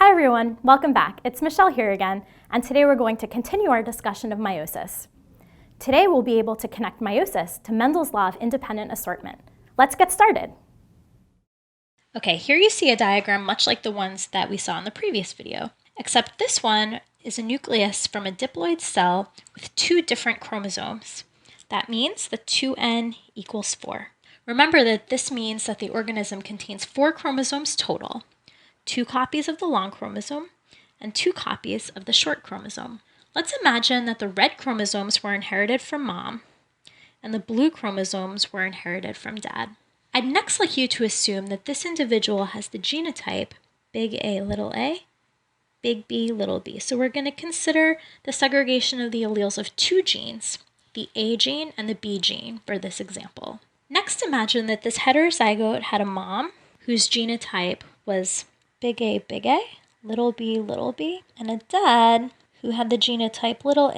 Hi everyone, welcome back. It's Michelle here again, and today we're going to continue our discussion of meiosis. Today we'll be able to connect meiosis to Mendel's law of independent assortment. Let's get started. Okay, here you see a diagram much like the ones that we saw in the previous video, except this one is a nucleus from a diploid cell with two different chromosomes. That means that 2n equals 4. Remember that this means that the organism contains 4 chromosomes total, 2 copies of the long chromosome and 2 copies of the short chromosome. Let's imagine that the red chromosomes were inherited from mom and the blue chromosomes were inherited from dad. I'd next like you to assume that this individual has the genotype big A, big B, little b. So we're going to consider the segregation of the alleles of 2 genes, the A gene and the B gene for this example. Next, imagine that this heterozygote had a mom whose genotype was big A, little b, and a dad who had the genotype little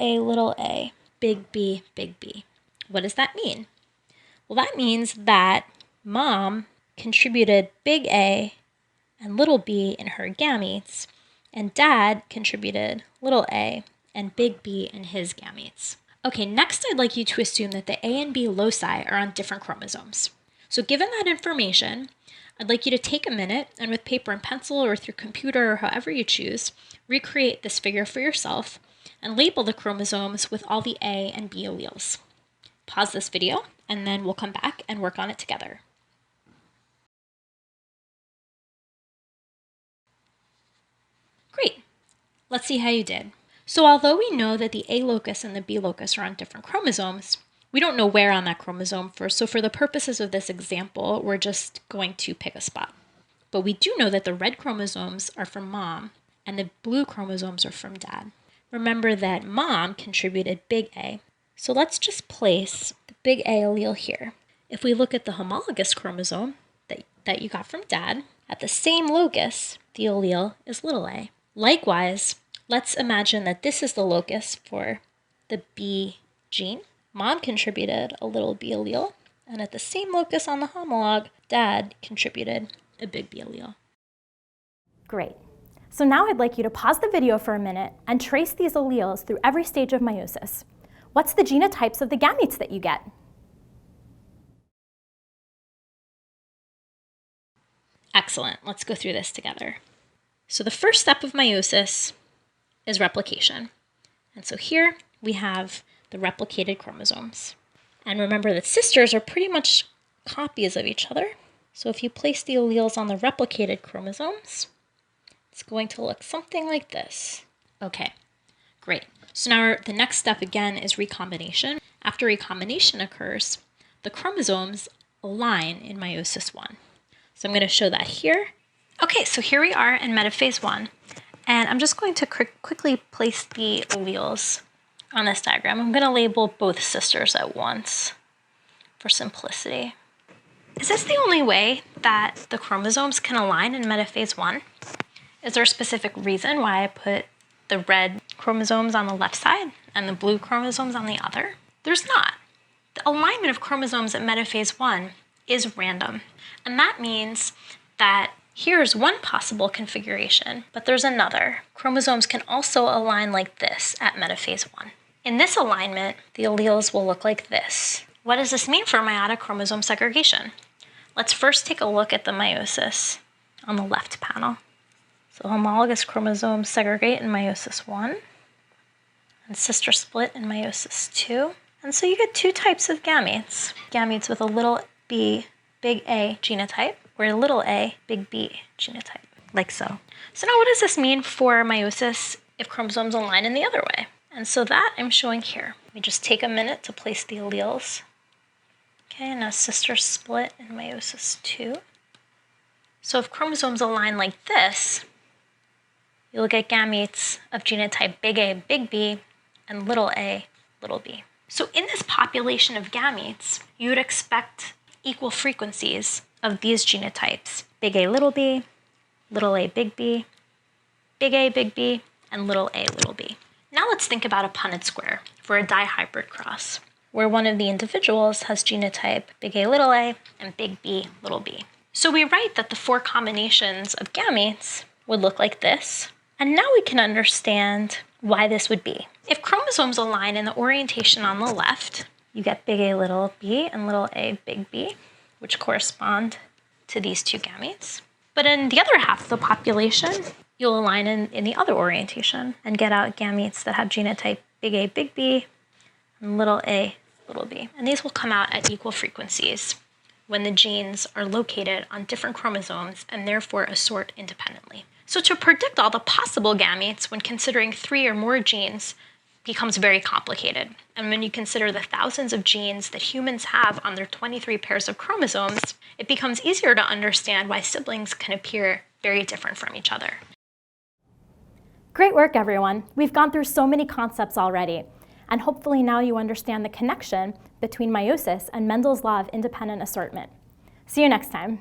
a, big B, big B. What does that mean? Well, that means that mom contributed big A and little b in her gametes, and dad contributed little a and big B in his gametes. Okay, next I'd like you to assume that the A and B loci are on different chromosomes. So given that information, I'd like you to take a minute and with paper and pencil or with your computer or however you choose, recreate this figure for yourself and label the chromosomes with all the A and B alleles. Pause this video and then we'll come back and work on it together. Great. Let's see how you did. So although we know that the A locus and the B locus are on different chromosomes, we don't know where on that chromosome so for the purposes of this example, we're just going to pick a spot. But we do know that the red chromosomes are from mom and the blue chromosomes are from dad. Remember that mom contributed big A, so let's just place the big A allele here. If we look at the homologous chromosome that you got from dad, at the same locus, the allele is little a. Likewise, let's imagine that this is the locus for the B gene. Mom contributed a little b allele, and at the same locus on the homolog, dad contributed a big B allele. Great. So now I'd like you to pause the video for a minute and trace these alleles through every stage of meiosis. What's the genotypes of the gametes that you get? Excellent. Let's go through this together. So the first step of meiosis is replication. And so here we have the replicated chromosomes. And remember that sisters are pretty much copies of each other. So if you place the alleles on the replicated chromosomes, it's going to look something like this. Okay, great. So now the next step again is recombination. After recombination occurs, the chromosomes align in meiosis 1. So I'm going to show that here. Okay, so here we are in metaphase 1. And I'm just going to quickly place the alleles on this diagram. I'm going to label both sisters at once for simplicity. Is this the only way that the chromosomes can align in metaphase 1? Is there a specific reason why I put the red chromosomes on the left side and the blue chromosomes on the other? There's not. The alignment of chromosomes at metaphase 1 is random. And that means that here's one possible configuration, but there's another. Chromosomes can also align like this at metaphase 1. In this alignment, the alleles will look like this. What does this mean for meiotic chromosome segregation? Let's first take a look at the meiosis on the left panel. So homologous chromosomes segregate in meiosis 1, and sister split in meiosis 2. And so you get 2 types of gametes. Gametes with a little b, big A genotype, or a little a, big B genotype, like so. So now what does this mean for meiosis if chromosomes align in the other way? And so that I'm showing here. Let me just take a minute to place the alleles. Okay, now sister split in meiosis 2. So if chromosomes align like this, you'll get gametes of genotype big A, big B, and little a, little b. So in this population of gametes, you would expect equal frequencies of these genotypes, big A, little b, little a, big B, and little a, little b. Now let's think about a Punnett square for a dihybrid cross, where one of the individuals has genotype big A, and big B, little b. So we write that the 4 combinations of gametes would look like this. And now we can understand why this would be. If chromosomes align in the orientation on the left, you get big A little b and little a big B, which correspond to these two gametes. But in the other half of the population, you'll align in the other orientation and get out gametes that have genotype big A, big B, and little a, little b. And these will come out at equal frequencies when the genes are located on different chromosomes and therefore assort independently. So to predict all the possible gametes when considering 3 or more genes becomes very complicated. And when you consider the thousands of genes that humans have on their 23 pairs of chromosomes, it becomes easier to understand why siblings can appear very different from each other. Great work, everyone. We've gone through so many concepts already, and hopefully now you understand the connection between meiosis and Mendel's law of independent assortment. See you next time.